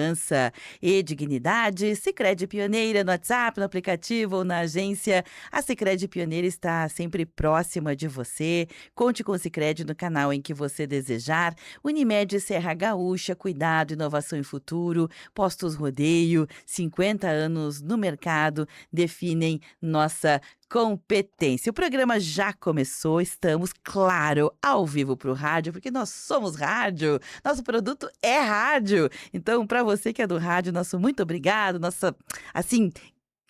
segurança e dignidade. Sicredi Pioneira no WhatsApp, no aplicativo ou na agência. A Sicredi Pioneira está sempre próxima de você. Conte com o Sicredi no canal em que você desejar. Unimed Serra Gaúcha, cuidado, inovação e futuro. Postos Rodeio, 50 anos no mercado definem nossa competência. O programa já começou, estamos, claro, ao vivo para o rádio, porque nós somos rádio, nosso produto é rádio. Então, para você que é do rádio, nosso muito obrigado, nossa, assim,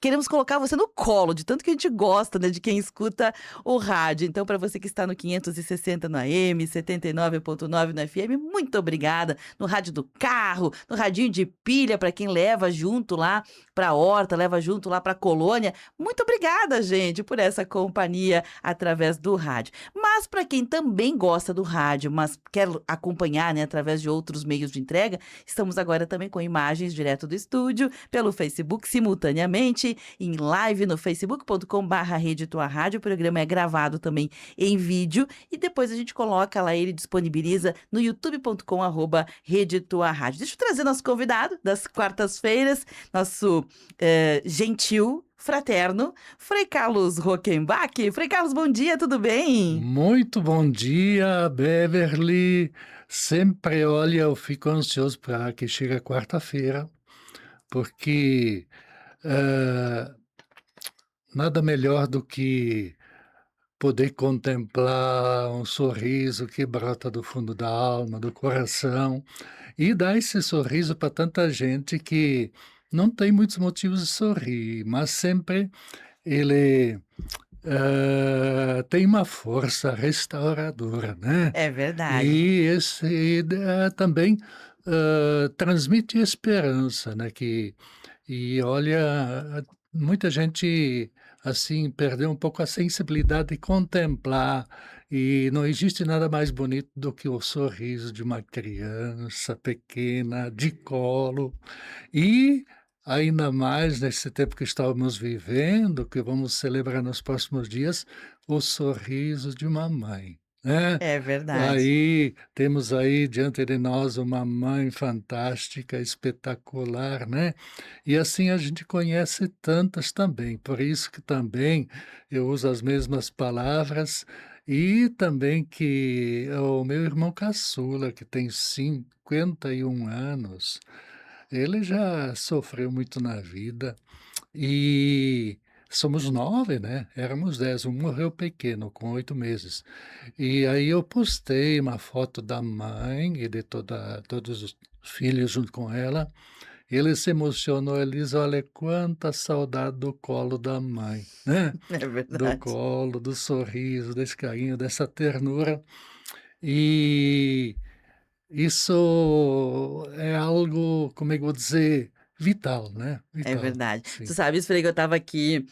queremos colocar você no colo, de tanto que a gente gosta, né, de quem escuta o rádio. Então, para você que está no 560 no AM, 79,9 no FM, muito obrigada. No rádio do carro, no radinho de pilha, para quem leva junto lá para a horta, leva junto lá para a colônia. Muito obrigada, gente, por essa companhia através do rádio. Mas para quem também gosta do rádio, mas quer acompanhar, né, através de outros meios de entrega, estamos agora também com imagens direto do estúdio, pelo Facebook simultaneamente, em live no facebook.com/Rede Tua Rádio. O programa é gravado também em vídeo e depois a gente coloca lá, ele disponibiliza no youtube.com/Rede Tua Rádio. Deixa eu trazer nosso convidado das quartas-feiras, nosso gentil, fraterno, Frei Carlos Rockenbach. Frei Carlos, bom dia, tudo bem? Muito bom dia, Beverly. Sempre, olha, eu fico ansioso para que chegue a quarta-feira, porque eh, nada melhor do que poder contemplar um sorriso que brota do fundo da alma, do coração, e dar esse sorriso para tanta gente que não tem muitos motivos de sorrir, mas sempre ele tem uma força restauradora, né. É verdade. E esse também, transmite esperança, né, e olha, muita gente, assim, perdeu um pouco a sensibilidade de contemplar, e não existe nada mais bonito do que o sorriso de uma criança pequena, de colo, e ainda mais nesse tempo que estamos vivendo, que vamos celebrar nos próximos dias, o sorriso de uma mãe, né. É verdade. Aí, temos aí diante de nós uma mãe fantástica, espetacular, né. E assim a gente conhece tantas também, por isso que também eu uso as mesmas palavras, e também que o meu irmão caçula, que tem 51 anos, ele já sofreu muito na vida, e somos 9, né, éramos 10, um morreu pequeno, com 8 meses. E aí eu postei uma foto da mãe e de todos os filhos junto com ela, ele se emocionou, ele diz: "Olha, quanta saudade do colo da mãe", né, É do verdade. colo, do sorriso, desse carinho, dessa ternura. E isso é algo, como é que eu vou dizer, vital, né, É vital, verdade. Tu sim. sabes, Frei, que eu estava aqui,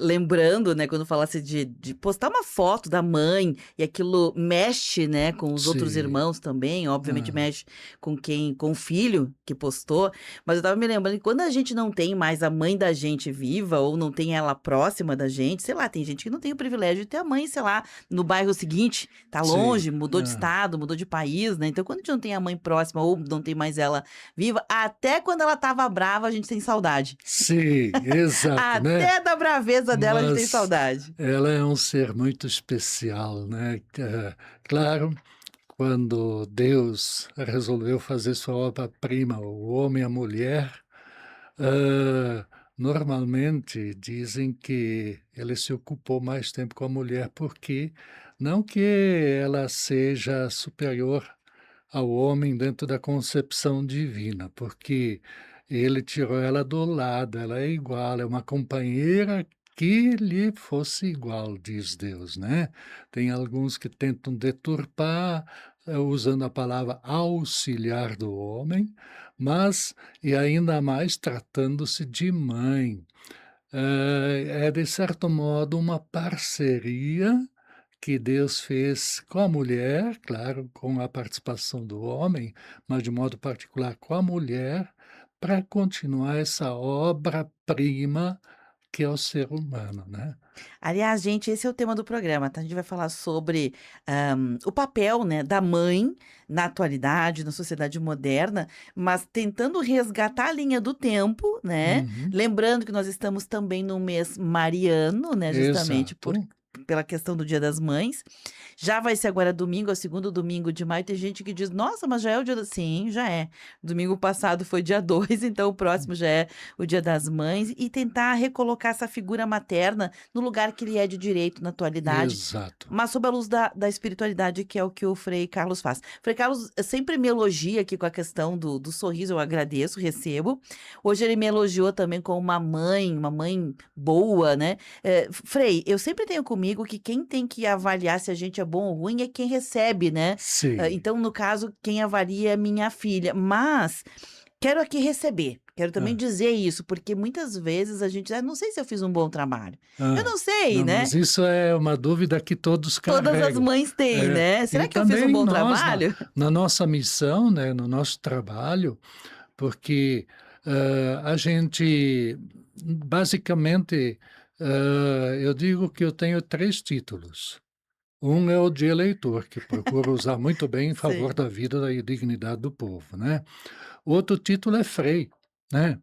lembrando, né, quando falasse de postar uma foto da mãe e aquilo mexe, né, com os outros Sim. irmãos também, obviamente Hã. mexe com o filho que postou, mas eu estava me lembrando que quando a gente não tem mais a mãe da gente viva ou não tem ela próxima da gente, sei lá, tem gente que não tem o privilégio de ter a mãe, sei lá, no bairro seguinte, tá Sim. longe, mudou de Hã. estado, mudou de país, né, então quando a gente não tem a mãe próxima ou não tem mais ela viva, até quando ela estava brava a gente tem saudade. Sim, exato, né. Até da braveza dela a gente tem Mas saudade. ela é um ser muito especial, né. Claro, quando Deus resolveu fazer sua obra-prima, o homem e a mulher, hã, normalmente dizem que ele se ocupou mais tempo com a mulher, porque não que ela seja superior ao homem dentro da concepção divina, porque ele tirou ela do lado, ela é igual, é uma companheira que lhe fosse igual, diz Deus, né. Tem alguns que tentam deturpar, usando a palavra auxiliar do homem, mas e ainda mais tratando-se de mãe. É de certo modo uma parceria que Deus fez com a mulher, claro, com a participação do homem, mas de modo particular com a mulher, para continuar essa obra-prima que é o ser humano, né. Aliás, gente, esse é o tema do programa, tá? A gente vai falar sobre, o papel, né, da mãe na atualidade, na sociedade moderna, mas tentando resgatar a linha do tempo, né, Uhum. lembrando que nós estamos também no mês mariano, né, justamente Exato. pela questão do Dia das Mães. Já vai ser agora domingo, é o segundo domingo de maio, tem gente que diz: "Nossa, mas já é o dia da" sim, já é. Domingo passado foi dia 2, então o próximo já é o Dia das Mães, e tentar recolocar essa figura materna no lugar que ele é de direito na atualidade, Exato. mas sob a luz da espiritualidade, que é o que o Frei Carlos faz. Frei Carlos sempre me elogia aqui com a questão do sorriso, eu agradeço, recebo. Hoje ele me elogiou também como uma mãe boa, né. Frei, eu sempre tenho comigo que quem tem que avaliar se a gente é bom ou ruim é quem recebe, né. Sim. Então, no caso, quem avalia é minha filha, mas quero aqui receber, quero também Hã. dizer isso, porque muitas vezes a gente: "Ah, não sei se eu fiz um bom trabalho". Eu Hã. não sei, Não, né. mas isso é uma dúvida que todos Todas as carregam. mães têm, É. né. E Será que eu fiz um também bom nós trabalho? na nossa missão, né, no nosso trabalho, porque, a gente basicamente, eu digo que eu tenho 3 títulos. Um é o de eleitor, que procuro usar muito bem em favor Sim. da vida e dignidade do povo, né. Outro título é Frei, né.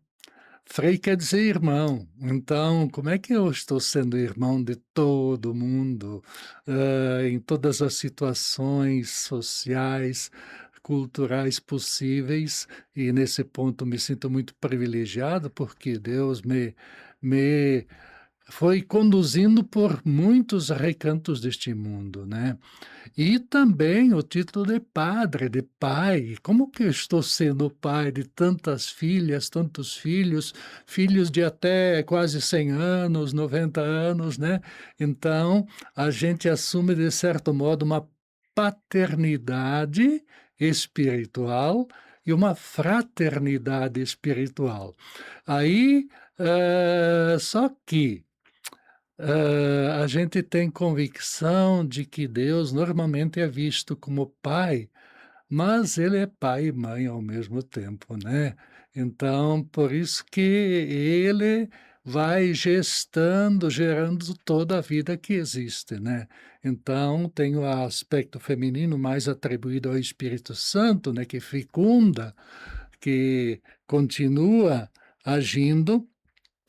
Frei quer dizer irmão, então como é que eu estou sendo irmão de todo mundo, em todas as situações sociais, culturais possíveis, e nesse ponto me sinto muito privilegiado, porque Deus me foi conduzindo por muitos recantos deste mundo, né. E também o título de padre, de pai. Como que eu estou sendo pai de tantas filhas, tantos filhos, filhos de até quase 100 anos, 90 anos, né. Então, a gente assume, de certo modo, uma paternidade espiritual e uma fraternidade espiritual. Aí, só que a gente tem convicção de que Deus normalmente é visto como pai, mas ele é pai e mãe ao mesmo tempo, né. Então, por isso que ele vai gestando, gerando toda a vida que existe, né. Então, tem o aspecto feminino mais atribuído ao Espírito Santo, né, que fecunda, que continua agindo,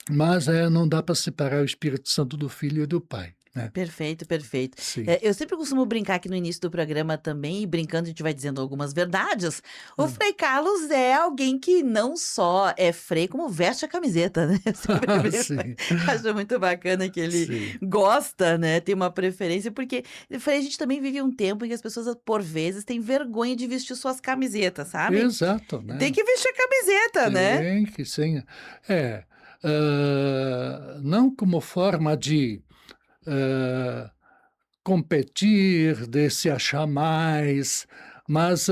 mas, não dá para separar o Espírito Santo do Filho e do Pai, né. Perfeito, perfeito. Sim. Eu sempre costumo brincar aqui no início do programa também, e brincando a gente vai dizendo algumas verdades. O Hã. Frei Carlos é alguém que não só é frei, como veste a camiseta, né. Eu sempre brinco, Sim, acho muito bacana que ele sim. gosta, né, tem uma preferência, porque Frei, a gente também vive um tempo em que as pessoas, por vezes, têm vergonha de vestir suas camisetas, sabe. Exato, Tem né. que vestir a camiseta, né. Tem que sim. É, não como forma de, hã, competir, de se achar mais, mas,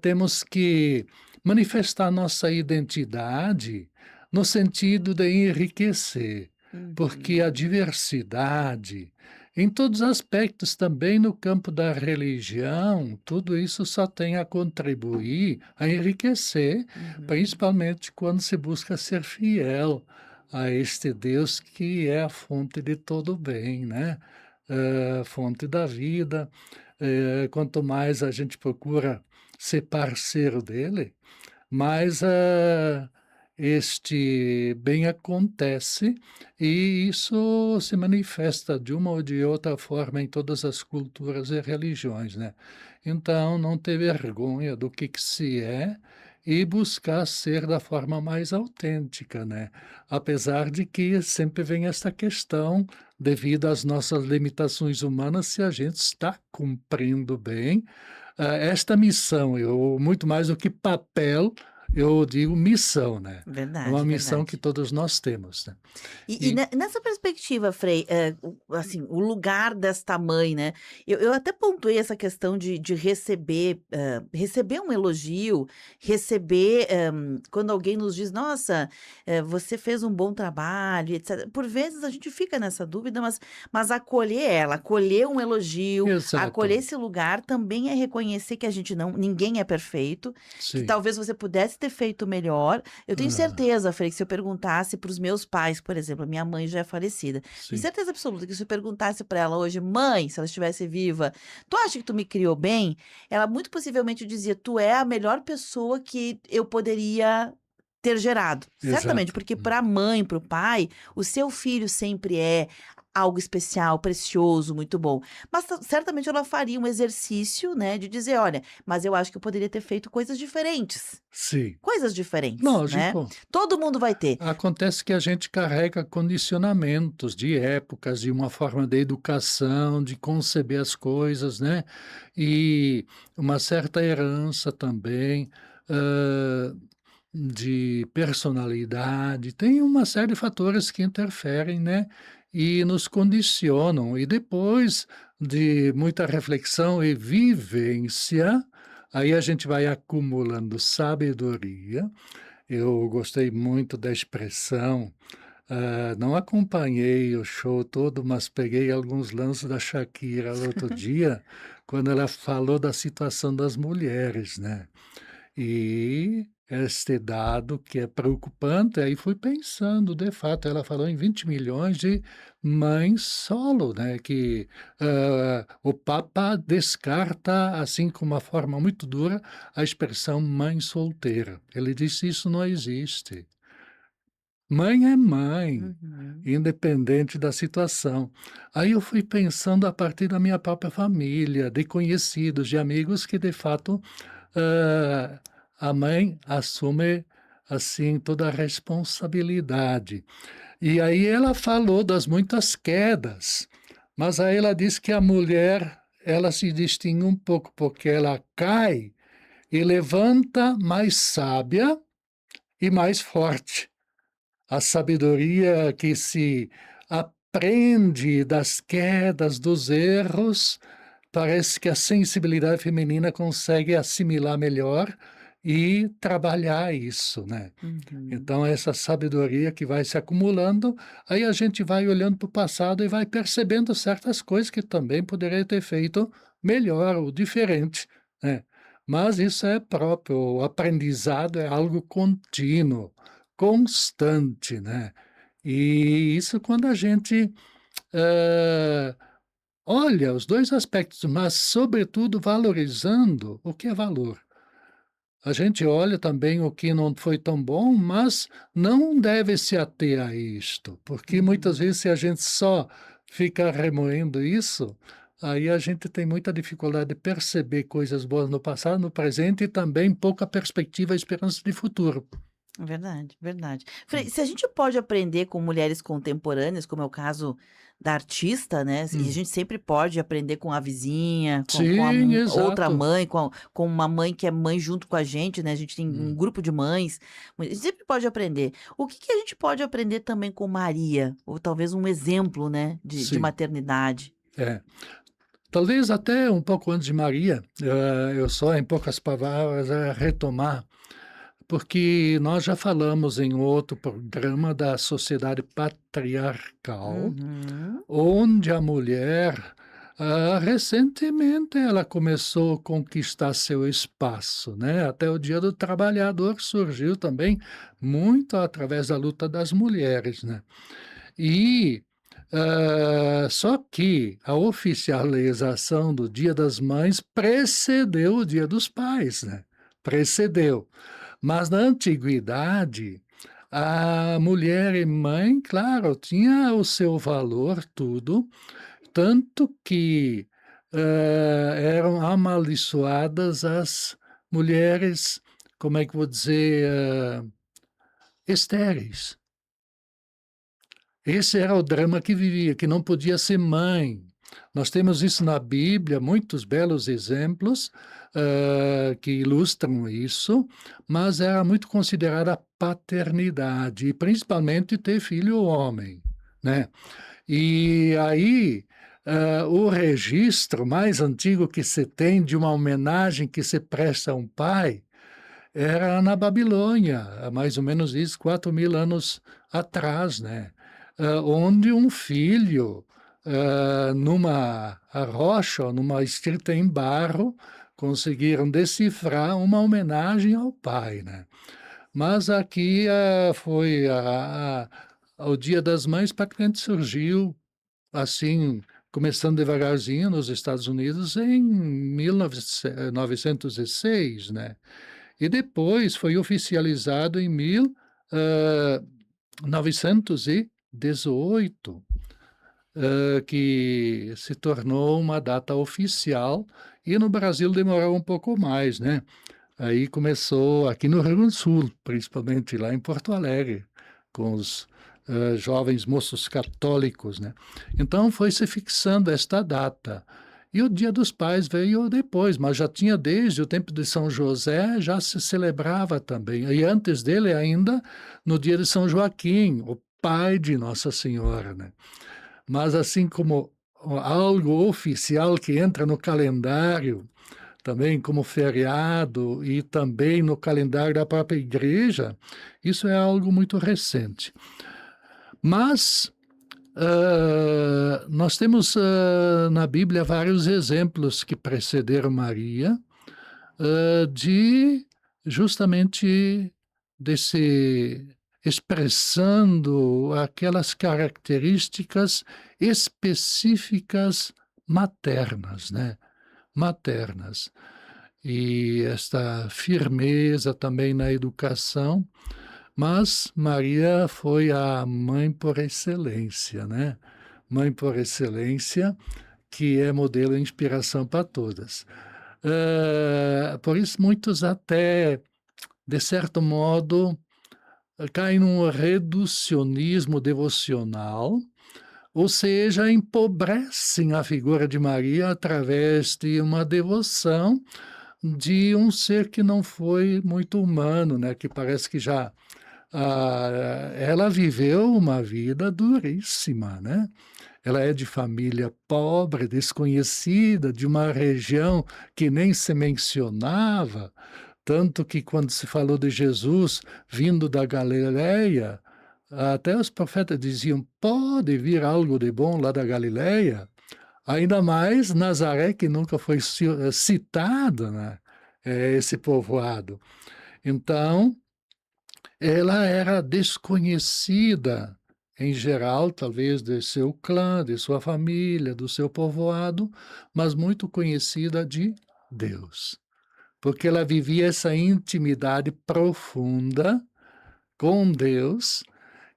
temos que manifestar nossa identidade no sentido de enriquecer, porque a Uhum, diversidade, em todos os aspectos, também no campo da religião, tudo isso só tem a contribuir, a enriquecer, uhum. principalmente quando se busca ser fiel a este Deus que é a fonte de todo o bem, né. Fonte da vida, quanto mais a gente procura ser parceiro dele, mais, este bem acontece, e isso se manifesta de uma ou de outra forma em todas as culturas e religiões, né. Então, não ter vergonha do que se é e buscar ser da forma mais autêntica, né. Apesar de que sempre vem essa questão, devido às nossas limitações humanas, se a gente está cumprindo bem, esta missão. Eu muito mais do que papel, eu digo missão, né. É uma Verdade, missão que verdade. todos nós temos, né. E E nessa perspectiva, Frei, assim, o lugar desta mãe, né, eu até pontuei essa questão de receber, receber um elogio, receber, quando alguém nos diz: "Nossa, você fez um bom trabalho", etcétera. Por vezes a gente fica nessa dúvida, mas acolher ela, acolher um elogio, acolher exato, esse lugar também é reconhecer que a gente não ninguém é perfeito, que sim. talvez você pudesse ter feito melhor. Eu tenho Ah, certeza, Frei, que se eu perguntasse para os meus pais, por exemplo, a minha mãe já é falecida, tenho sim, certeza absoluta que se eu perguntasse para ela hoje: "Mãe", se ela estivesse viva: "Tu acha que tu me criou bem?", ela muito possivelmente dizia: "Tu é a melhor pessoa que eu poderia ter gerado". Certamente, exato. porque para a mãe, para o pai, o seu filho sempre é algo especial, precioso, muito bom. Mas certamente ela faria um exercício, né, de dizer: "Olha, mas eu acho que eu poderia ter feito Sim, coisas diferentes, né". lógico. Todo mundo vai ter. Acontece que a gente carrega condicionamentos de épocas, de uma forma de educação, de conceber as coisas, né, e uma certa herança também, hã, de personalidade. Tem uma série de fatores que interferem, né, e nos condicionam. E depois de muita reflexão e vivência, aí a gente vai acumulando sabedoria. Eu gostei muito da expressão, não acompanhei o show todo, mas peguei alguns lances da Shakira no outro dia, quando ela falou da situação das mulheres, né. E este dado que é preocupante, aí fui pensando, de fato, ela falou em 20 milhões de mães solo, né, que, o Papa descarta, assim, com uma forma muito dura, a expressão mãe solteira. Ele disse: "Isso não existe. Mãe é mãe, Uhum. independente da situação". Aí eu fui pensando a partir da minha própria família, de conhecidos, de amigos que de fato, hã, a mãe assume, assim, toda a responsabilidade. E aí ela falou das muitas quedas, mas aí ela disse que a mulher, ela se distingue um pouco, porque ela cai e levanta mais sábia e mais forte. A sabedoria que se aprende das quedas, dos erros, parece que a sensibilidade feminina consegue assimilar melhor e trabalhar isso, né. Uhum. Então essa sabedoria que vai se acumulando, aí a gente vai olhando para o passado e vai percebendo certas coisas que também poderia ter feito melhor ou diferente, né. Mas isso é próprio, o aprendizado é algo contínuo, constante, né. E isso quando a gente, hã, olha os 2 aspectos, mas sobretudo valorizando o que é valor. A gente olha também o que não foi tão bom, mas não deve se ater a isto, porque muitas Uhum. vezes se a gente só fica remoendo isso, aí a gente tem muita dificuldade de perceber coisas boas no passado, no presente e também pouca perspectiva e esperança de futuro. Verdade, verdade. Frei, Hum. se a gente pode aprender com mulheres contemporâneas, como é o caso da artista, né, e a Hum. gente sempre pode aprender com a vizinha, com a Sim, outra exato. mãe, com uma mãe que é mãe junto com a gente, né, a gente tem um Hum. grupo de mães, a gente sempre pode aprender. O que que a gente pode aprender também com Maria? Ou talvez um exemplo, né, de Sim, maternidade? é. Talvez até um pouco antes de Maria, eu só em poucas palavras, retomar. Porque nós já falamos em outro programa da sociedade patriarcal, Uhum. onde a mulher, recentemente ela começou a conquistar seu espaço, né, até o Dia do Trabalhador surgiu também muito através da luta das mulheres, né. E, só que a oficialização do Dia das Mães precedeu o Dia dos Pais, né, precedeu. Mas na antiguidade, a mulher e mãe, claro, tinha o seu valor, tudo, tanto que, eram amaldiçoadas as mulheres, como é que eu vou dizer, estéreis. Esse era o drama que vivia, que não podia ser mãe. Nós temos isso na Bíblia, muitos belos exemplos, que ilustram isso, mas era muito considerada a paternidade, e principalmente ter filho homem, né. E aí, o registro mais antigo que se tem de uma homenagem que se presta a um pai, era na Babilônia, há mais ou menos isso, 4.000 anos atrás, né, onde um filho, numa rocha ou numa escrita em barro, conseguiram decifrar uma homenagem ao pai, né. Mas aqui, foi o Dia das Mães praticamente surgiu, assim, começando devagarzinho nos Estados Unidos em 1906, né. E depois foi oficializado em 1918, que se tornou uma data oficial, e no Brasil demorou um pouco mais, né. Aí começou aqui no Rio Grande do Sul, principalmente lá em Porto Alegre, com os, jovens moços católicos, né. Então foi se fixando esta data. E o Dia dos Pais veio depois, mas já tinha desde o tempo de São José, já se celebrava também. E antes dele ainda, no dia de São Joaquim, o pai de Nossa Senhora, né. Mas assim como algo oficial que entra no calendário, também como feriado e também no calendário da própria igreja, isso é algo muito recente. Mas, nós temos, na Bíblia vários exemplos que precederam Maria, de justamente desse expressando aquelas características específicas maternas, né, maternas. E esta firmeza também na educação, mas Maria foi a mãe por excelência, né, mãe por excelência, que é modelo e inspiração para todas. Por isso muitos até, de certo modo, caem num reducionismo devocional, ou seja, empobrecem a figura de Maria através de uma devoção de um ser que não foi muito humano, né, que parece que já, ela viveu uma vida duríssima, né. Ela é de família pobre, desconhecida, de uma região que nem se mencionava, tanto que quando se falou de Jesus vindo da Galileia, até os profetas diziam: "Pode vir algo de bom lá da Galileia?". Ainda mais Nazaré, que nunca foi citado, né, esse povoado. Então, ela era desconhecida, em geral, talvez de seu clã, de sua família, do seu povoado, mas muito conhecida de Deus, porque ela vivia essa intimidade profunda com Deus,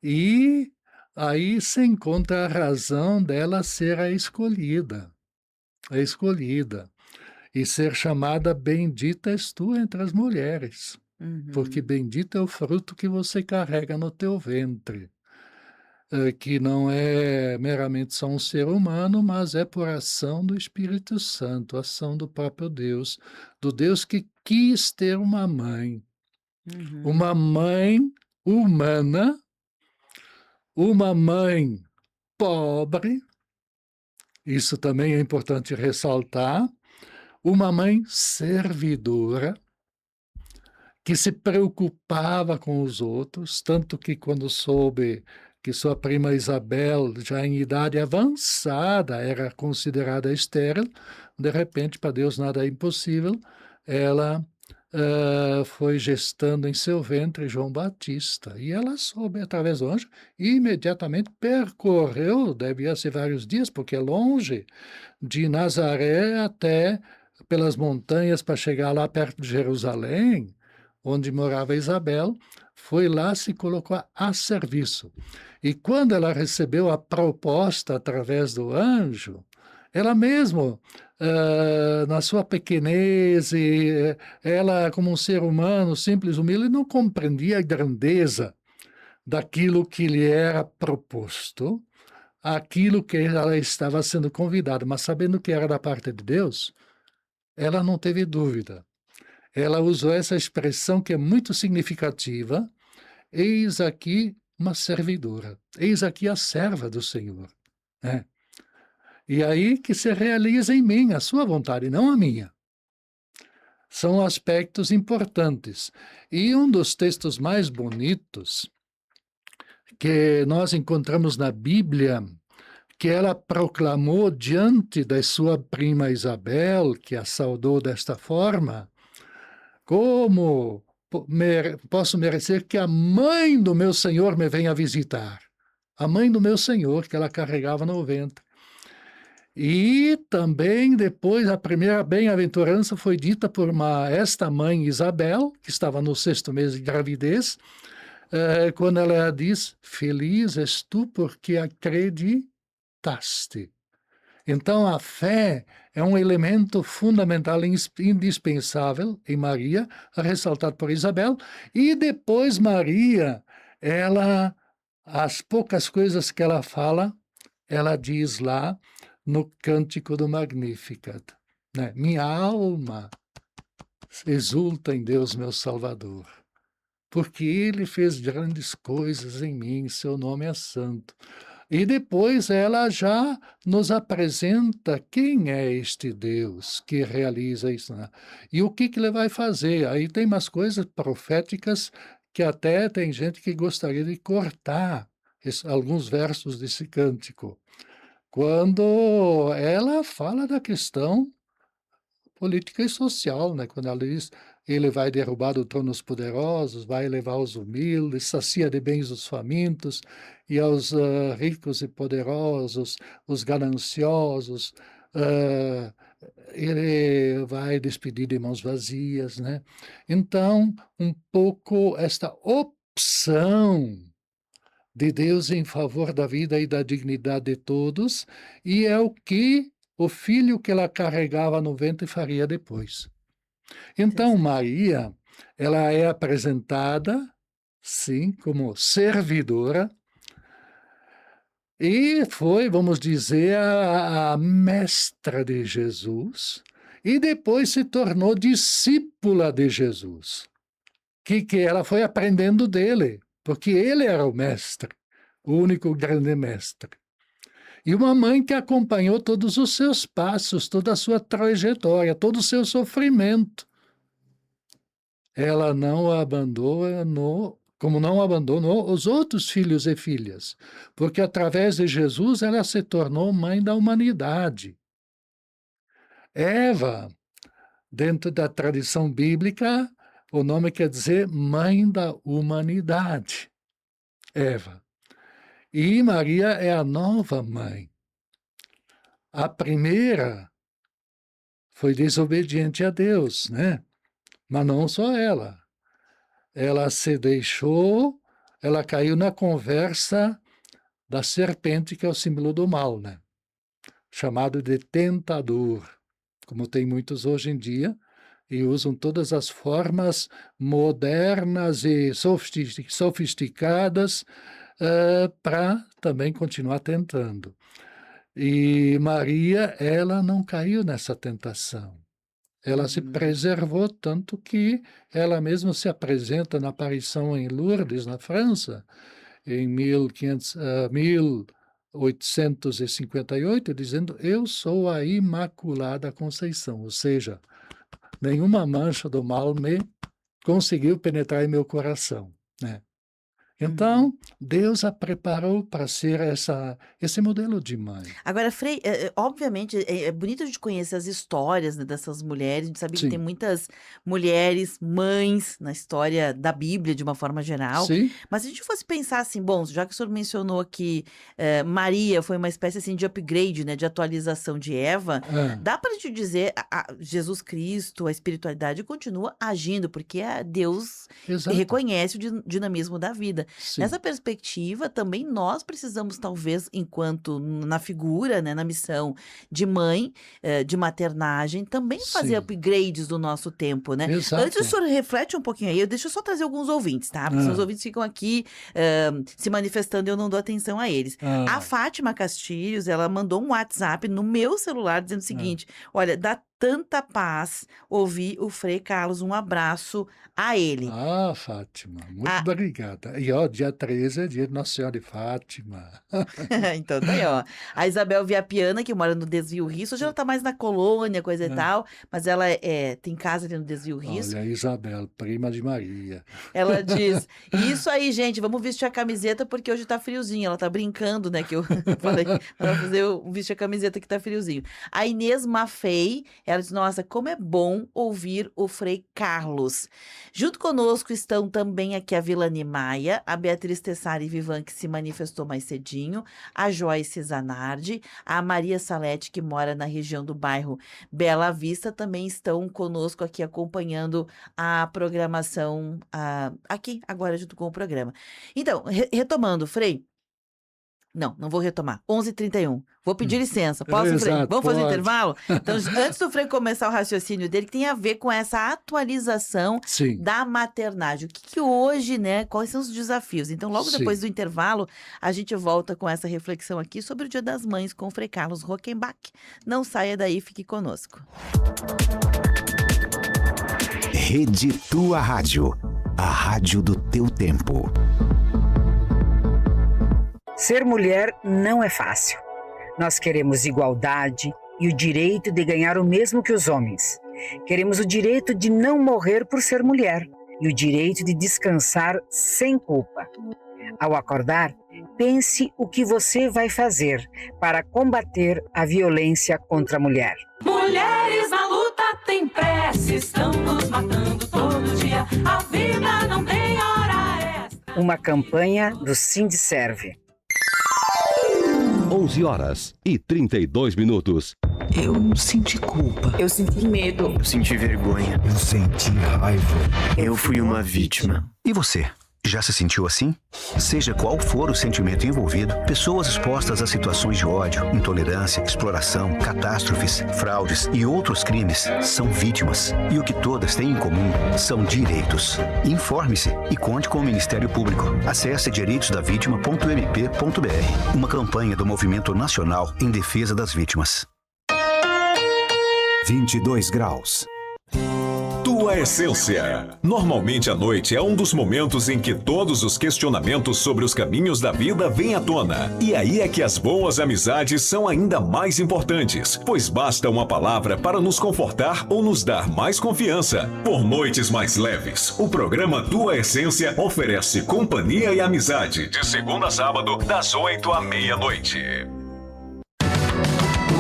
e aí se encontra a razão dela ser a escolhida, e ser chamada bendita és tu entre as mulheres, porque Uhum. bendito é o fruto que você carrega no teu ventre, que não é meramente só um ser humano, mas é por ação do Espírito Santo, ação do próprio Deus, do Deus que quis ter Uhum. uma mãe humana, uma mãe pobre, isso também é importante ressaltar, uma mãe servidora, que se preocupava com os outros, tanto que quando soube que sua prima Isabel, já em idade avançada, era considerada estéril, de repente, para Deus nada é impossível, ela, foi gestando em seu ventre João Batista. E ela soube através do anjo e imediatamente percorreu, devia ser vários dias, porque é longe, de Nazaré até pelas montanhas para chegar lá perto de Jerusalém, onde morava Isabel, foi lá, se colocou a serviço. E quando ela recebeu a proposta através do anjo, ela mesmo, na sua pequenez, e ela como um ser humano simples, humilde, não compreendia a grandeza daquilo que lhe era proposto, aquilo que ela estava sendo convidada, mas sabendo que era da parte de Deus, ela não teve dúvida. Ela usou essa expressão que é muito significativa: "Eis aqui uma servidora, eis aqui a serva do Senhor", né. E aí que se realiza em mim a sua vontade, não a minha. São aspectos importantes. E um dos textos mais bonitos que nós encontramos na Bíblia, que ela proclamou diante da sua prima Isabel, que a saudou desta forma: como posso merecer que a mãe do meu Senhor me venha visitar? A mãe do meu Senhor, que ela carregava no ventre. E também depois a primeira bem-aventurança foi dita por esta mãe Isabel, que estava no 6º mês de gravidez, quando ela diz: feliz és tu porque acreditaste. Então a fé é um elemento fundamental, indispensável em Maria, ressaltado por Isabel, e depois Maria, as poucas coisas que ela fala, ela diz lá no Cântico do Magnificat, né? Minha alma exulta em Deus, meu Salvador, porque Ele fez grandes coisas em mim, seu nome é santo. E depois ela já nos apresenta quem é este Deus que realiza isso, né? E o que ele vai fazer. Aí tem umas coisas proféticas que até tem gente que gostaria de cortar alguns versos desse cântico, quando ela fala da questão política e social, né? Quando ela diz: ele vai derrubar do trono os poderosos, vai elevar os humildes, sacia de bens os famintos, e aos ricos e poderosos, os gananciosos, ah, ele vai despedir de mãos vazias, né? Então, um pouco esta opção de Deus em favor da vida e da dignidade de todos, e é o que o filho que ela carregava no ventre faria depois. Então, Interessante. Maria, ela é apresentada, sim, como servidora, e foi, vamos dizer, a mestra de Jesus, e depois se tornou discípula de Jesus, que ela foi aprendendo dele, porque ele era o mestre, o único grande mestre. E uma mãe que acompanhou todos os seus passos, toda a sua trajetória, todo o seu sofrimento. Ela não abandonou, como não abandonou os outros filhos e filhas, porque através de Jesus ela se tornou mãe da humanidade. Eva, dentro da tradição bíblica, o nome quer dizer mãe da humanidade. Eva. E Maria é a nova mãe. A primeira foi desobediente a Deus, né? Mas não só ela. Ela se deixou, ela caiu na conversa da serpente, que é o símbolo do mal, né? Chamado de tentador, como tem muitos hoje em dia, e usam todas as formas modernas e sofisticadas para também continuar tentando. E Maria, ela não caiu nessa tentação. Ela se preservou tanto que ela mesma se apresenta na aparição em Lourdes, na França, em 1858, dizendo: eu sou a Imaculada Conceição, ou seja, nenhuma mancha do mal me conseguiu penetrar em meu coração, né? Então, Deus a preparou para ser esse modelo de mãe. Agora, Frei, obviamente, é bonito a gente conhecer as histórias, né, dessas mulheres. A gente sabe que tem Sim, muitas mulheres, mães, na história da Bíblia, de uma forma geral. sim, Mas se a gente fosse pensar assim, bom, já que o senhor mencionou aqui, Maria foi uma espécie assim de upgrade, né, de atualização de Eva, ah, dá para gente dizer, Jesus Cristo, a espiritualidade continua agindo, porque é Deus exato, reconhece o dinamismo da vida. sim, Nessa perspectiva, também nós precisamos, talvez, enquanto na figura, né, na missão de mãe, de maternagem, também fazer sim, upgrades do nosso tempo, né? Antes o exato. senhor reflete um pouquinho aí, deixa eu só trazer alguns ouvintes, tá? Porque senão os Ah, ouvintes ficam aqui se manifestando e eu não dou atenção a eles. A ah, Fátima Castilhos, ela mandou um WhatsApp no meu celular dizendo o ah, seguinte: olha, dá tanta paz ouvir o Frei Carlos. Um abraço a ele. Ah, Fátima, muito A obrigada. E ó, dia 13 é dia de Nossa Senhora de Fátima. Então tá aí, ó. A Isabel Viapiana, que mora no Desvio Risso, hoje ela tá mais na colônia, coisa e É. tal, mas ela tem casa ali no Desvio Risso. Olha, Isabel, prima de Maria. Ela diz: "Isso aí, gente, vamos vestir a camiseta porque hoje tá friozinho". Ela tá brincando, né, que eu falei pra fazer vestir a camiseta que tá friozinho. A Inês Maffei, ela diz: "Nossa, como é bom ouvir o Frei Carlos". Junto conosco estão também aqui a Vilani Maia, a Beatriz Tessari Vivan, que se manifestou mais cedinho, a Joyce Zanardi, a Maria Salete, que mora na região do bairro Bela Vista, também estão conosco aqui acompanhando a programação aqui, agora junto com o programa. Então, retomando, Frei. Não vou retomar. 11h31. Vou pedir licença. Posso, Frei? Exato, Vamos fazer um pode. intervalo? Então, antes do Frei começar o raciocínio dele, que tem a ver com essa atualização Sim, da maternagem. O que hoje, né? Quais são os desafios? Então, logo depois sim. do intervalo, a gente volta com essa reflexão aqui sobre o Dia das Mães com o Frei Carlos Rockenbach. Não saia daí, fique conosco. Rede Tua Rádio, a rádio do teu tempo. Ser mulher não é fácil. Nós queremos igualdade e o direito de ganhar o mesmo que os homens. Queremos o direito de não morrer por ser mulher e o direito de descansar sem culpa. Ao acordar, pense o que você vai fazer para combater a violência contra a mulher. Mulheres na luta tem pressa, estão nos matando todo dia. A vida não tem hora extra. Uma campanha do Sindserve. 11h32. Eu senti culpa. Eu senti medo. Eu senti vergonha. Eu senti raiva. Eu fui uma vítima. E você? Já se sentiu assim? Seja qual for o sentimento envolvido, pessoas expostas a situações de ódio, intolerância, exploração, catástrofes, fraudes e outros crimes são vítimas. E o que todas têm em comum são direitos. Informe-se e conte com o Ministério Público. Acesse direitosdavitima.mp.br. Uma campanha do Movimento Nacional em Defesa das Vítimas. 22 graus. Tua Essência. Normalmente a noite é um dos momentos em que todos os questionamentos sobre os caminhos da vida vêm à tona. E aí é que as boas amizades são ainda mais importantes, pois basta uma palavra para nos confortar ou nos dar mais confiança. Por noites mais leves, o programa Tua Essência oferece companhia e amizade, de segunda a sábado, das 8 à meia-noite.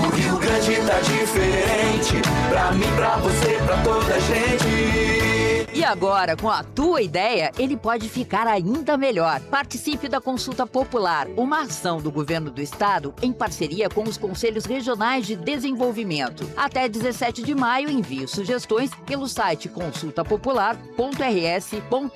O Rio Grande tá diferente, pra mim, pra você, pra toda a gente. E agora, com a tua ideia, ele pode ficar ainda melhor. Participe da Consulta Popular, uma ação do Governo do Estado em parceria com os Conselhos Regionais de Desenvolvimento. Até 17 de maio, envie sugestões pelo site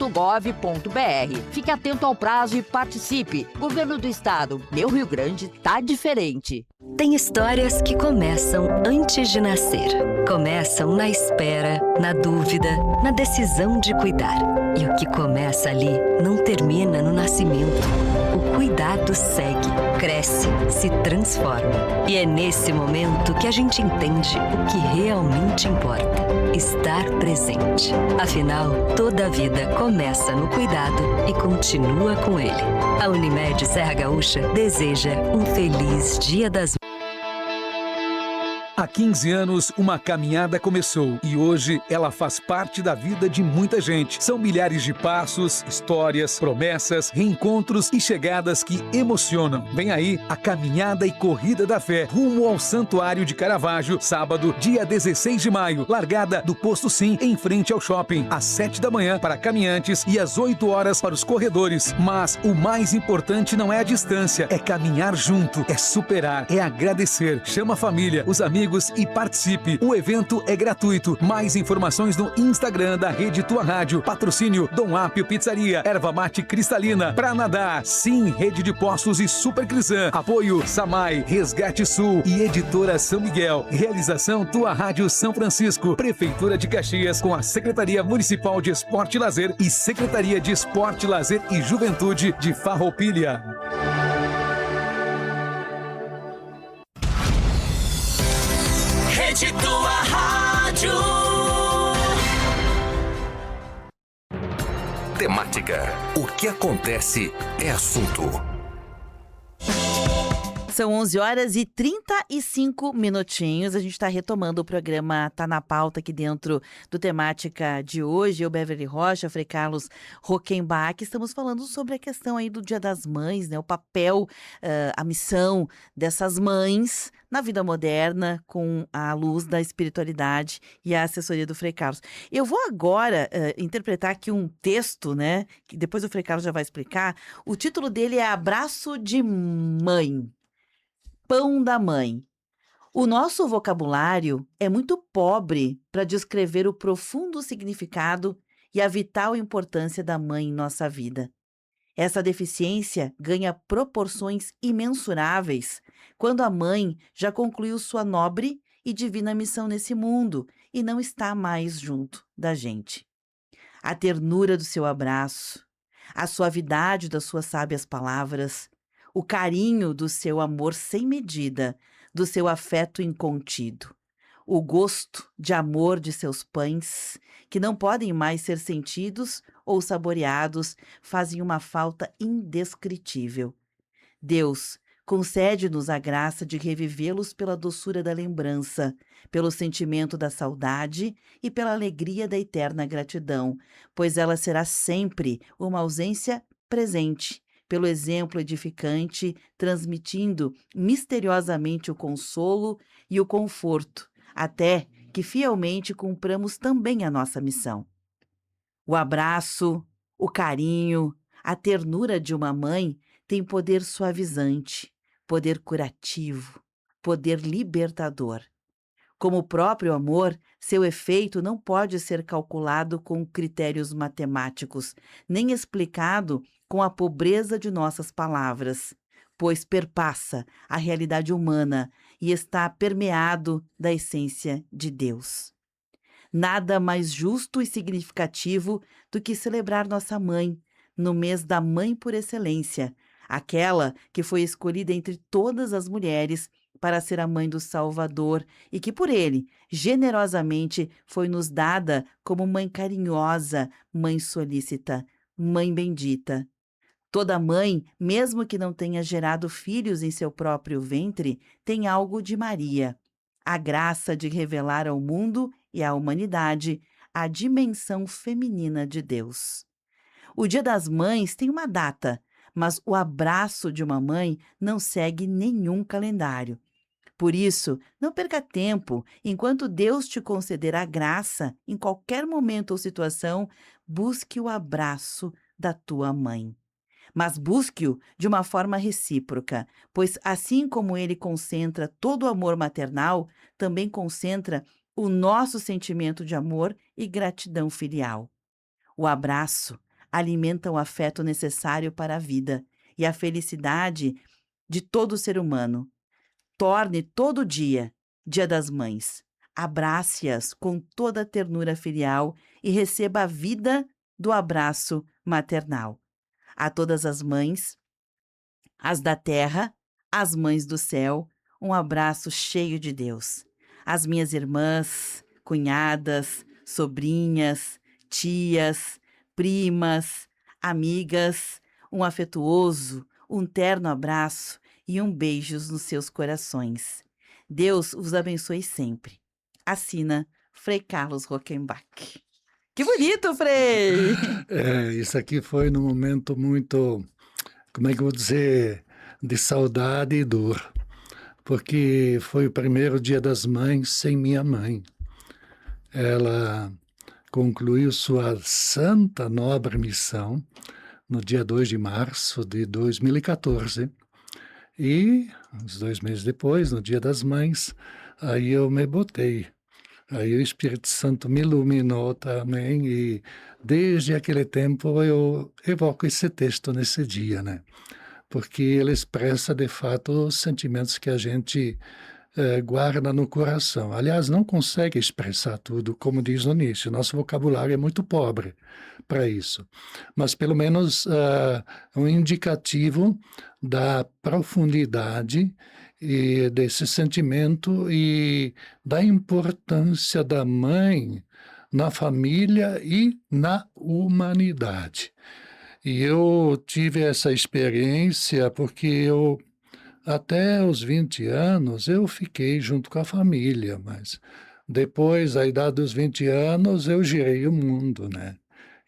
consultapopular.rs.gov.br. Fique atento ao prazo e participe. Governo do Estado, meu Rio Grande tá diferente. Tem histórias que começam antes de nascer. Começam na espera, na dúvida, na decisão de cuidar. E o que começa ali não termina no nascimento. O cuidado segue, cresce, se transforma. E é nesse momento que a gente entende o que realmente importa: estar presente. Afinal, toda a vida começa no cuidado e continua com ele. A Unimed Serra Gaúcha deseja um feliz Dia das Mães. Há 15 anos, uma caminhada começou e hoje ela faz parte da vida de muita gente. São milhares de passos, histórias, promessas, reencontros e chegadas que emocionam. Vem aí a Caminhada e Corrida da Fé, rumo ao Santuário de Caravaggio, sábado, dia 16 de maio. Largada do Posto Sim, em frente ao shopping, às 7 da manhã para caminhantes e às 8 horas para os corredores. Mas o mais importante não é a distância, é caminhar junto, é superar, é agradecer. Chama a família, os amigos e participe. O evento é gratuito. Mais informações no Instagram da Rede Tua Rádio. Patrocínio Dom Apio Pizzaria, Erva Mate Cristalina, Pra Nadar, Sim, Rede de Postos e Super Crisan. Apoio Samai, Resgate Sul e Editora São Miguel. Realização Tua Rádio São Francisco, Prefeitura de Caxias, com a Secretaria Municipal de Esporte e Lazer e Secretaria de Esporte, Lazer e Juventude de Farroupilha. Rede Tua Rádio. Temática. O que acontece é assunto. São 11h35. A gente está retomando o programa Tá na Pauta aqui dentro do Temática de hoje. Eu, Beverly Rocha, Frei Carlos Rockenbach. Estamos falando sobre a questão aí do Dia das Mães, né? O papel, a missão dessas mães na vida moderna com a luz da espiritualidade e a assessoria do Frei Carlos. Eu vou agora interpretar aqui um texto, né? Que depois o Frei Carlos já vai explicar. O título dele é Abraço de Mãe. Pão da mãe. O nosso vocabulário é muito pobre para descrever o profundo significado e a vital importância da mãe em nossa vida. Essa deficiência ganha proporções imensuráveis quando a mãe já concluiu sua nobre e divina missão nesse mundo e não está mais junto da gente. A ternura do seu abraço, a suavidade das suas sábias palavras, o carinho do seu amor sem medida, do seu afeto incontido, o gosto de amor de seus pães, que não podem mais ser sentidos ou saboreados, fazem uma falta indescritível. Deus, concede-nos a graça de revivê-los pela doçura da lembrança, pelo sentimento da saudade e pela alegria da eterna gratidão, pois ela será sempre uma ausência presente, pelo exemplo edificante, transmitindo misteriosamente o consolo e o conforto, até que fielmente cumpramos também a nossa missão. O abraço, o carinho, a ternura de uma mãe tem poder suavizante, poder curativo, poder libertador. Como o próprio amor, seu efeito não pode ser calculado com critérios matemáticos, nem explicado com a pobreza de nossas palavras, pois perpassa a realidade humana e está permeado da essência de Deus. Nada mais justo e significativo do que celebrar nossa mãe, no mês da mãe por excelência, aquela que foi escolhida entre todas as mulheres para ser a mãe do Salvador e que por ele, generosamente, foi nos dada como mãe carinhosa, mãe solícita, mãe bendita. Toda mãe, mesmo que não tenha gerado filhos em seu próprio ventre, tem algo de Maria, a graça de revelar ao mundo e à humanidade a dimensão feminina de Deus. O Dia das Mães tem uma data, mas o abraço de uma mãe não segue nenhum calendário. Por isso, não perca tempo. Enquanto Deus te conceder a graça, em qualquer momento ou situação, busque o abraço da tua mãe. Mas busque-o de uma forma recíproca, pois assim como ele concentra todo o amor maternal, também concentra o nosso sentimento de amor e gratidão filial. O abraço alimenta o afeto necessário para a vida e a felicidade de todo ser humano. Torne todo dia Dia das Mães. Abrace-as com toda a ternura filial e receba a vida do abraço maternal. A todas as mães, as da terra, as mães do céu, um abraço cheio de Deus. As minhas irmãs, cunhadas, sobrinhas, tias, primas, amigas, um afetuoso, um terno abraço e um beijo nos seus corações. Deus os abençoe sempre. Assina Frei Carlos Rockenbach. Que bonito, Frei! Isso aqui foi num momento muito, como é que eu vou dizer, de saudade e dor, porque foi o primeiro Dia das Mães sem minha mãe. Ela concluiu sua santa, nobre missão no dia 2 de março de 2014. E, uns 2 meses depois, no Dia das Mães, aí eu me botei. Aí o Espírito Santo me iluminou também e desde aquele tempo eu evoco esse texto nesse dia, né? Porque ele expressa de fato os sentimentos que a gente guarda no coração. Aliás, não consegue expressar tudo, como diz no início. Nosso vocabulário é muito pobre para isso. Mas pelo menos um indicativo da profundidade e desse sentimento e da importância da mãe na família e na humanidade. E eu tive essa experiência porque eu, até os 20 anos, eu fiquei junto com a família, mas depois, à idade dos 20 anos, eu girei o mundo, né?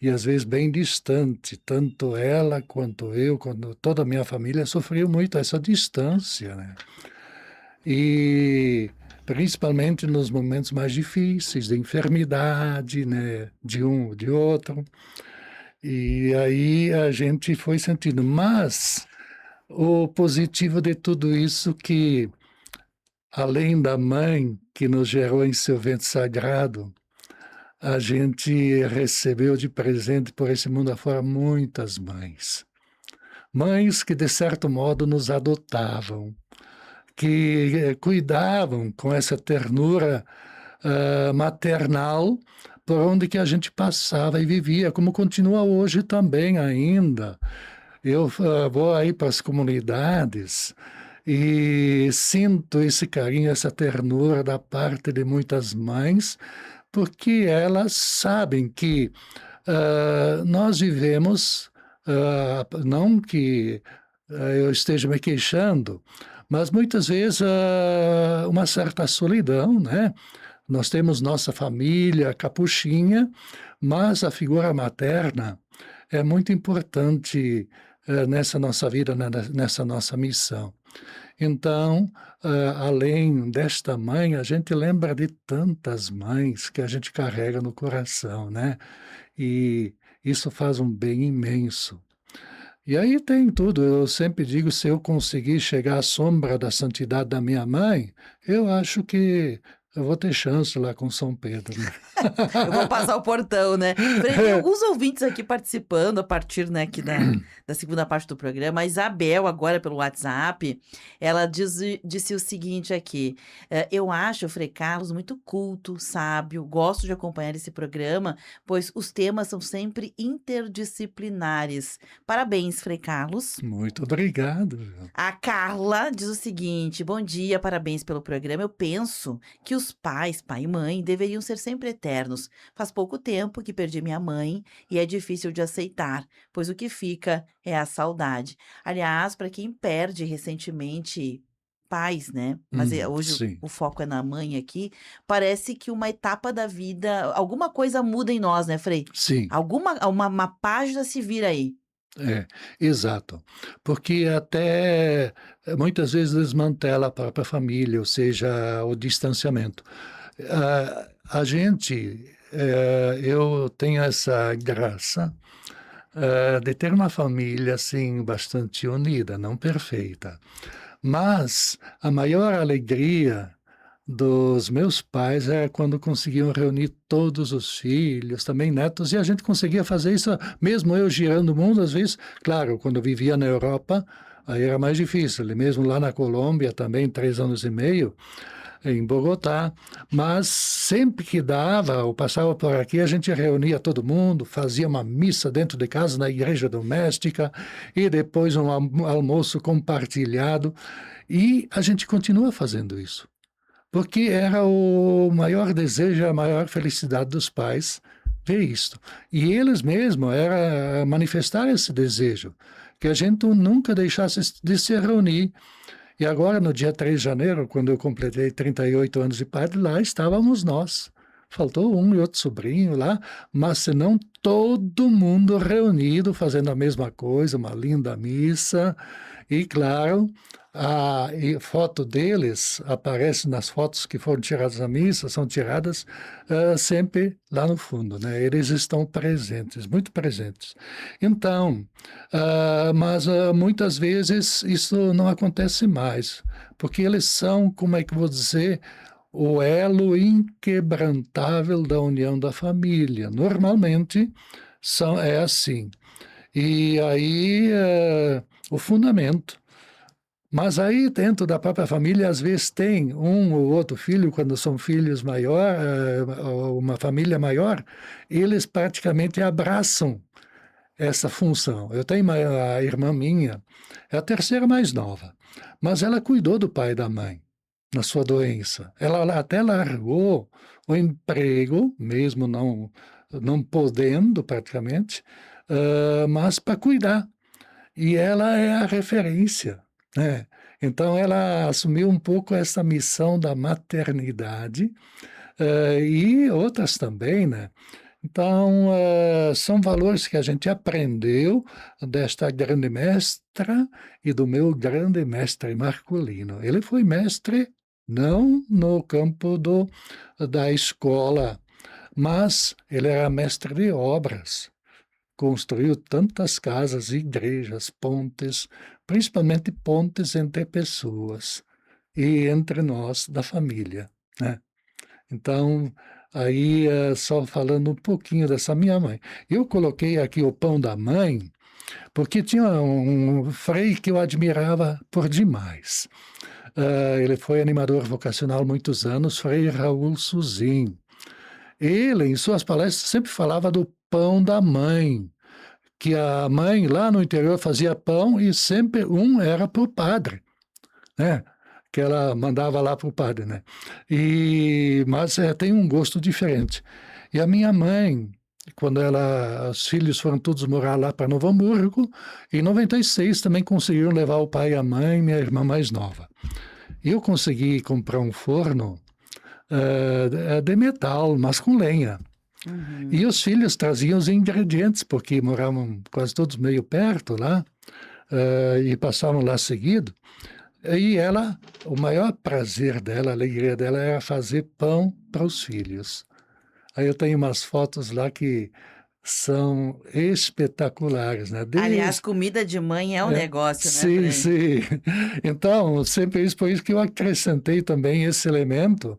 E às vezes bem distante, tanto ela quanto eu, quando toda a minha família sofreu muito essa distância, né? E principalmente nos momentos mais difíceis, de enfermidade, né? De um, de outro. E aí a gente foi sentindo. Mas o positivo de tudo isso que, além da mãe que nos gerou em seu ventre sagrado, a gente recebeu de presente por esse mundo afora muitas mães. Mães que, de certo modo, nos adotavam, que cuidavam com essa ternura maternal por onde que a gente passava e vivia, como continua hoje também ainda. Eu vou aí para as comunidades e sinto esse carinho, essa ternura da parte de muitas mães, porque elas sabem que nós vivemos, não que eu esteja me queixando, mas muitas vezes uma certa solidão, né? Nós temos nossa família, capuchinha, mas a figura materna é muito importante nessa nossa vida, nessa nossa missão. Então, além desta mãe, a gente lembra de tantas mães que a gente carrega no coração, né? E isso faz um bem imenso. E aí tem tudo, eu sempre digo, se eu conseguir chegar à sombra da santidade da minha mãe, eu acho que eu vou ter chance lá com São Pedro, né? Eu vou passar o portão, né? Tem alguns ouvintes aqui participando a partir, né, aqui da segunda parte do programa. A Isabel, agora pelo WhatsApp, ela disse o seguinte aqui. Eu acho o Frei Carlos muito culto, sábio, gosto de acompanhar esse programa, pois os temas são sempre interdisciplinares. Parabéns, Frei Carlos. Muito obrigado. A Carla diz o seguinte: bom dia, parabéns pelo programa. Eu penso que os pais, pai e mãe, deveriam ser sempre eternos. Faz pouco tempo que perdi minha mãe e é difícil de aceitar, pois o que fica é a saudade. Aliás, para quem perde recentemente pais, né? Mas hoje sim. o foco é na mãe aqui. Parece que uma etapa da vida, alguma coisa muda em nós, né, Frei? Sim. Uma página se vira aí. Exato. Porque até muitas vezes desmantela a própria família, ou seja, o distanciamento. A gente, eu tenho essa graça de ter uma família assim bastante unida, não perfeita. Mas a maior alegria dos meus pais era quando conseguiam reunir todos os filhos, também netos, e a gente conseguia fazer isso, mesmo eu girando o mundo, às vezes, claro, quando eu vivia na Europa, aí era mais difícil, e mesmo lá na Colômbia também, 3 anos e meio, em Bogotá, mas sempre que dava, eu passava por aqui, a gente reunia todo mundo, fazia uma missa dentro de casa, na igreja doméstica, e depois um almoço compartilhado, e a gente continua fazendo isso. Porque era o maior desejo, a maior felicidade dos pais ver isto. E eles mesmos era manifestar esse desejo, que a gente nunca deixasse de se reunir. E agora, no dia 3 de janeiro, quando eu completei 38 anos de padre, lá estávamos nós. Faltou um e outro sobrinho lá, mas senão todo mundo reunido, fazendo a mesma coisa, uma linda missa. E, claro, a foto deles aparece nas fotos que foram tiradas na missa, são tiradas sempre lá no fundo, né? Eles estão presentes, muito presentes. Então, mas muitas vezes isso não acontece mais, porque eles são, como é que eu vou dizer, o elo inquebrantável da união da família. Normalmente é assim. E aí o fundamento. Mas aí dentro da própria família, às vezes tem um ou outro filho, quando são filhos uma família maior, eles praticamente abraçam essa função. Eu tenho a irmã minha, é a terceira mais nova, mas ela cuidou do pai e da mãe na sua doença. Ela até largou o emprego, mesmo não podendo praticamente, mas para cuidar. E ela é a referência, né? Então ela assumiu um pouco essa missão da maternidade, e outras também, né? Então, são valores que a gente aprendeu desta grande mestra e do meu grande mestre Marcolino. Ele foi mestre não no campo da escola, mas ele era mestre de obras. Construiu tantas casas, igrejas, pontes, principalmente pontes entre pessoas e entre nós, da família, né? Então, aí, só falando um pouquinho dessa minha mãe. Eu coloquei aqui o pão da mãe, porque tinha um frei que eu admirava por demais. Ele foi animador vocacional há muitos anos, Frei Raul Suzin. Ele, em suas palestras, sempre falava do pão da mãe, que a mãe lá no interior fazia pão e sempre um era para o padre, né? Que ela mandava lá para o padre, né? Mas tem um gosto diferente. E a minha mãe, quando os filhos foram todos morar lá para Novo Hamburgo, em 96 também conseguiram levar o pai e a mãe, minha irmã mais nova. Eu consegui comprar um forno de metal, mas com lenha. Uhum. E os filhos traziam os ingredientes, porque moravam quase todos meio perto lá, e passavam lá seguido. E o maior prazer dela, a alegria dela, era fazer pão para os filhos. Aí eu tenho umas fotos lá que são espetaculares, né? Aliás, comida de mãe é um negócio, né, Sim, sim. Então, sempre isso, por isso que eu acrescentei também esse elemento.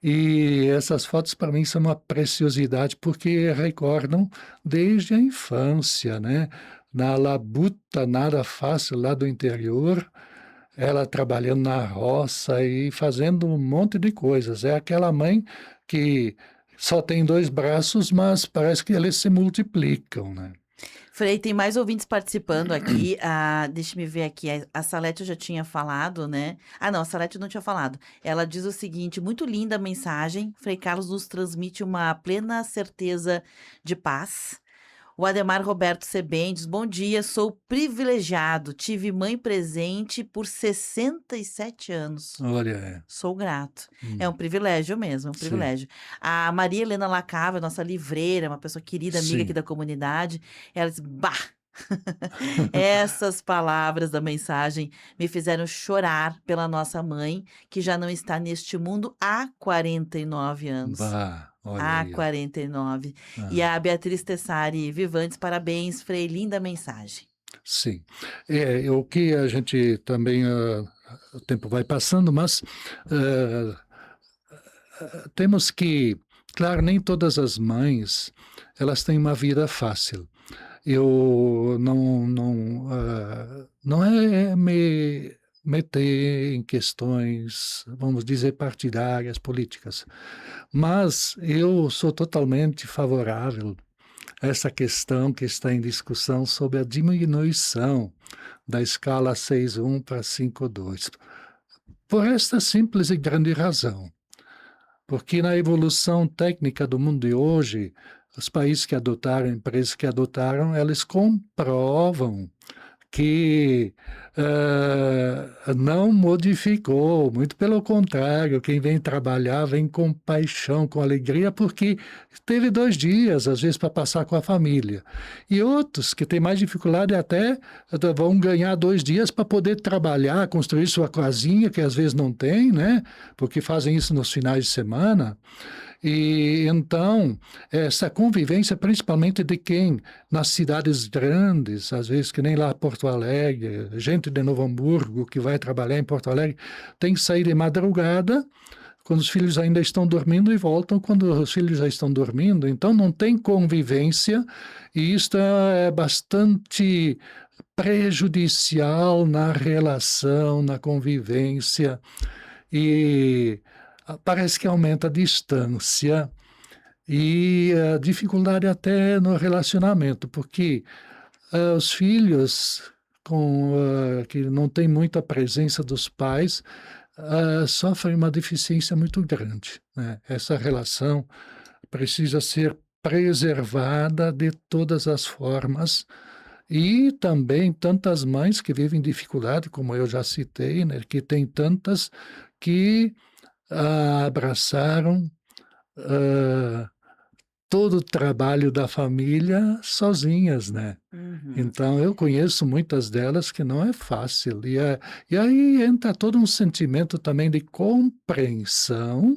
E essas fotos, para mim, são uma preciosidade, porque recordam desde a infância, né? Na labuta, nada fácil lá do interior, ela trabalhando na roça e fazendo um monte de coisas. É aquela mãe que só tem 2 braços, mas parece que eles se multiplicam, né? Frei, tem mais ouvintes participando aqui. Deixa-me ver aqui. A Salete eu já tinha falado, né? Não, a Salete não tinha falado. Ela diz o seguinte: muito linda a mensagem. Frei Carlos nos transmite uma plena certeza de paz. O Ademar Roberto Sebendes, bom dia, sou privilegiado, tive mãe presente por 67 anos. Olha, Sou grato. É um privilégio mesmo, é um privilégio. A Maria Helena Lacava, nossa livreira, uma pessoa querida, amiga aqui da comunidade, ela diz, essas palavras da mensagem me fizeram chorar pela nossa mãe, que já não está neste mundo há 49 anos. Há 49. E a Beatriz Tessari Vivantes, parabéns, Frei, linda mensagem. Sim. O que a gente também, o tempo vai passando, mas temos que, claro, nem todas as mães, elas têm uma vida fácil. Eu não é me meter em questões, vamos dizer, partidárias, políticas, mas eu sou totalmente favorável a essa questão que está em discussão sobre a diminuição da escala 6.1 para 5.2, por esta simples e grande razão, porque na evolução técnica do mundo de hoje, os países que adotaram, empresas que adotaram, eles comprovam que não modificou, muito pelo contrário, quem vem trabalhar vem com paixão, com alegria, porque teve 2 dias, às vezes, para passar com a família. E outros que têm mais dificuldade até vão ganhar 2 dias para poder trabalhar, construir sua casinha, que às vezes não tem, né? Porque fazem isso nos finais de semana. E então, essa convivência, principalmente de quem, nas cidades grandes, às vezes que nem lá Porto Alegre, gente de Novo Hamburgo que vai trabalhar em Porto Alegre, tem que sair de madrugada, quando os filhos ainda estão dormindo, e voltam quando os filhos já estão dormindo. Então, não tem convivência, e isto é bastante prejudicial na relação, na convivência, e parece que aumenta a distância e a dificuldade até no relacionamento, porque os filhos que não têm muita presença dos pais sofrem uma deficiência muito grande, né? Essa relação precisa ser preservada de todas as formas. E também tantas mães que vivem dificuldade, como eu já citei, né? Que tem tantas que abraçaram todo o trabalho da família sozinhas, né? Então, eu conheço muitas delas que não é fácil. E aí entra todo um sentimento também de compreensão,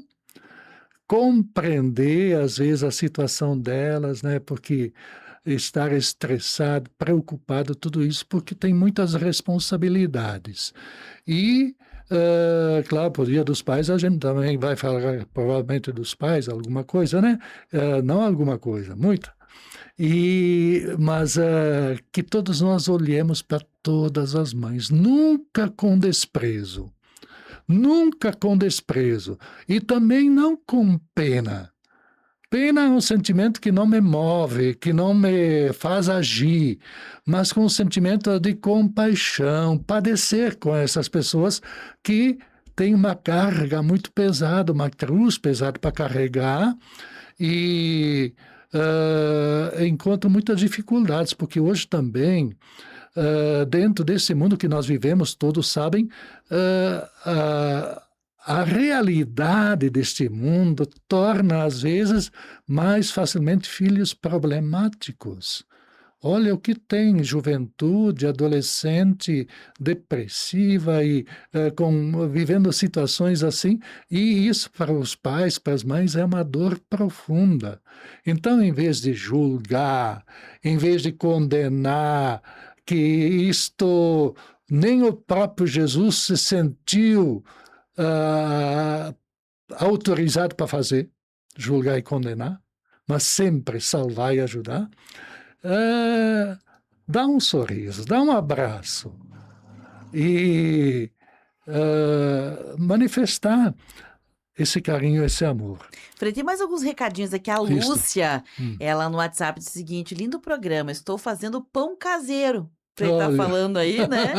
compreender, às vezes, a situação delas, né? Porque estar estressado, preocupado, tudo isso, porque tem muitas responsabilidades. E, claro, por Dia dos Pais, a gente também vai falar, provavelmente, dos pais, alguma coisa, né? Não alguma coisa, muita. Mas que todos nós olhemos para todas as mães, nunca com desprezo. Nunca com desprezo. E também não com pena. Pena é um sentimento que não me move, que não me faz agir, mas com um sentimento de compaixão, padecer com essas pessoas que têm uma carga muito pesada, uma cruz pesada para carregar e encontram muitas dificuldades, porque hoje também, dentro desse mundo que nós vivemos, todos sabem, a realidade deste mundo torna, às vezes, mais facilmente filhos problemáticos. Olha o que tem juventude, adolescente, depressiva e vivendo situações assim, e isso para os pais, para as mães, é uma dor profunda. Então, em vez de julgar, em vez de condenar, que isto nem o próprio Jesus se sentiu autorizado para fazer, julgar e condenar, mas sempre salvar e ajudar, dá um sorriso, dá um abraço e manifestar esse carinho, esse amor. Frei, tem mais alguns recadinhos aqui. A Isso. Lúcia, ela no WhatsApp diz o seguinte: lindo programa, estou fazendo pão caseiro. Frei tá Olha. falando aí, né?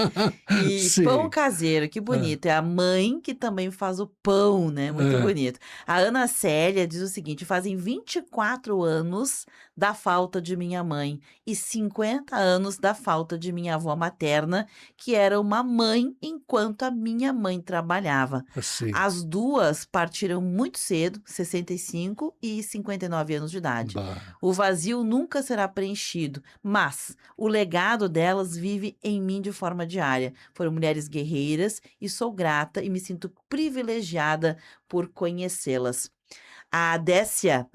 E Sim. pão caseiro, que bonito. É a mãe que também faz o pão, né? Muito bonito. A Ana Célia diz o seguinte: fazem 24 anos da falta de minha mãe e 50 anos da falta de minha avó materna, que era uma mãe enquanto a minha mãe trabalhava. Assim. As duas partiram muito cedo, 65 e 59 anos de idade. Bah. O vazio nunca será preenchido, mas o legado delas vive em mim de forma diária. Foram mulheres guerreiras e sou grata e me sinto privilegiada por conhecê-las. A Décia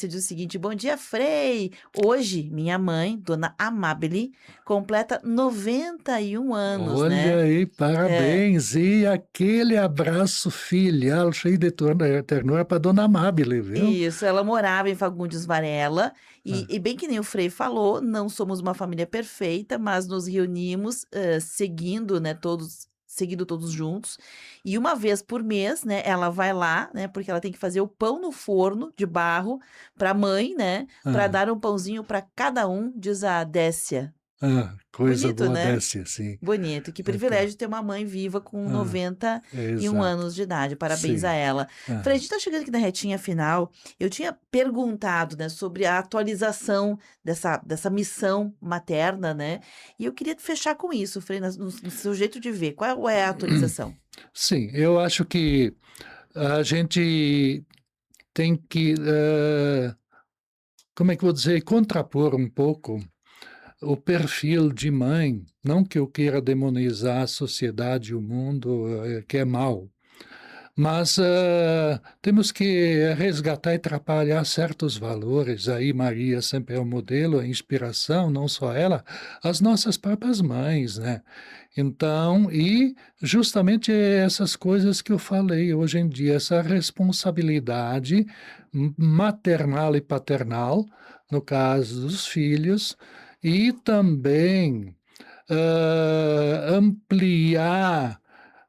diz o seguinte: bom dia, Frei! Hoje, minha mãe, Dona Amabile, completa 91 anos, Olha né? aí, parabéns! E aquele abraço filial cheio de ternura para Dona Amabile, viu? Isso, ela morava em Fagundes Varela e bem que nem o Frei falou, não somos uma família perfeita, mas nos reunimos seguindo, né, seguindo todos juntos. E uma vez por mês, né, ela vai lá, né, porque ela tem que fazer o pão no forno de barro para a mãe, né, para dar um pãozinho para cada um, diz a Décia. Coisa Bonito, boa né? dessa, sim. Bonito. Que privilégio ter uma mãe viva com 91 exato. anos de idade. Parabéns Sim. a ela. Frei, a gente está chegando aqui na retinha final. Eu tinha perguntado, né, sobre a atualização dessa missão materna, né? E eu queria fechar com isso, Frei, no seu jeito de ver. Qual é a atualização? Sim, eu acho que a gente tem que, como é que eu vou dizer, contrapor um pouco o perfil de mãe, não que eu queira demonizar a sociedade e o mundo, que é mau, mas temos que resgatar e trabalhar certos valores. Aí Maria sempre é o modelo, a inspiração, não só ela, as nossas próprias mães, né? Então, e justamente essas coisas que eu falei hoje em dia, essa responsabilidade maternal e paternal, no caso dos filhos, e também ampliar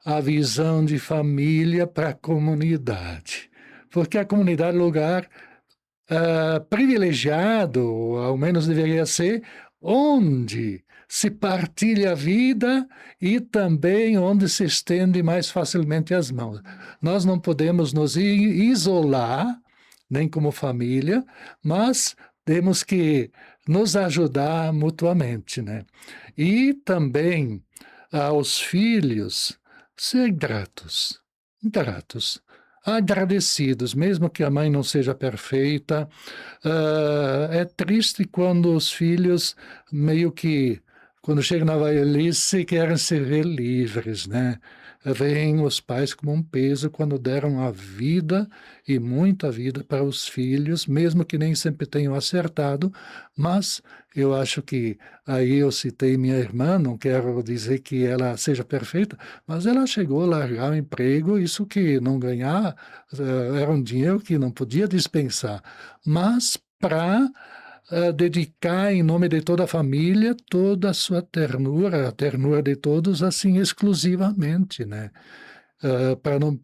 a visão de família para a comunidade. Porque a comunidade é um lugar privilegiado, ao menos deveria ser, onde se partilha a vida e também onde se estende mais facilmente as mãos. Nós não podemos nos isolar, nem como família, mas temos que nos ajudar mutuamente, né? E também aos filhos ser gratos, agradecidos, mesmo que a mãe não seja perfeita. É triste quando os filhos meio que, quando chegam na velhice, querem se ver livres, né? Veem os pais como um peso quando deram a vida e muita vida para os filhos, mesmo que nem sempre tenham acertado, mas eu acho que, aí eu citei minha irmã, não quero dizer que ela seja perfeita, mas ela chegou a largar o emprego, isso que não ganhar, era um dinheiro que não podia dispensar, mas para dedicar em nome de toda a família toda a sua ternura, a ternura de todos, assim, exclusivamente, né? Para não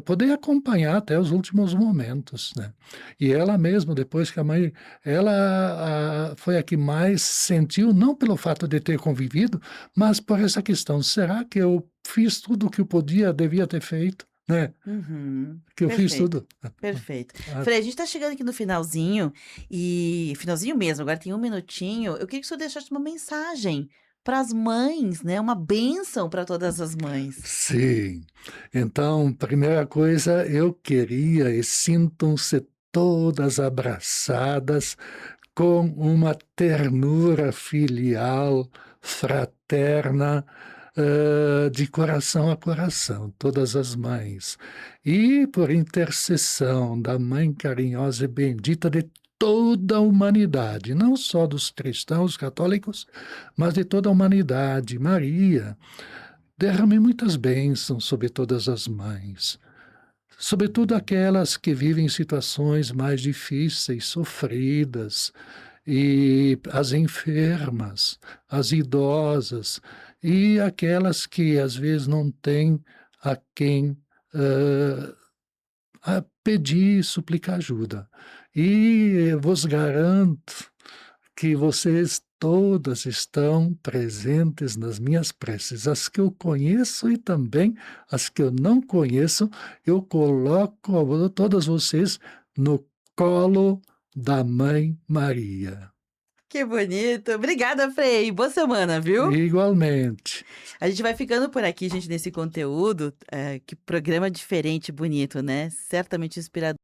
poder acompanhar até os últimos momentos, né? E ela mesma, depois que a mãe, ela foi a que mais sentiu, não pelo fato de ter convivido, mas por essa questão, será que eu fiz tudo o que eu podia, devia ter feito, né? Uhum. Que eu fiz Perfeito, tudo. perfeito. Frei, a gente tá chegando aqui no finalzinho, e finalzinho mesmo, agora tem 1 minutinho. Eu queria que o senhor deixasse uma mensagem para as mães, né? Uma bênção para todas as mães. Sim. Então, primeira coisa, eu queria e sintam-se todas abraçadas com uma ternura filial, fraterna, de coração a coração, todas as mães. E por intercessão da Mãe carinhosa e bendita de toda a humanidade, não só dos cristãos católicos, mas de toda a humanidade, Maria, derrame muitas bênçãos sobre todas as mães, sobretudo aquelas que vivem situações mais difíceis, sofridas, e as enfermas, as idosas, e aquelas que às vezes não têm a quem a pedir, suplicar ajuda. E vos garanto que vocês todas estão presentes nas minhas preces, as que eu conheço e também as que eu não conheço, eu coloco todas vocês no colo da Mãe Maria. Que bonito. Obrigada, Frei. Boa semana, viu? Igualmente. A gente vai ficando por aqui, gente, nesse conteúdo. Que programa diferente, bonito, né? Certamente inspirador.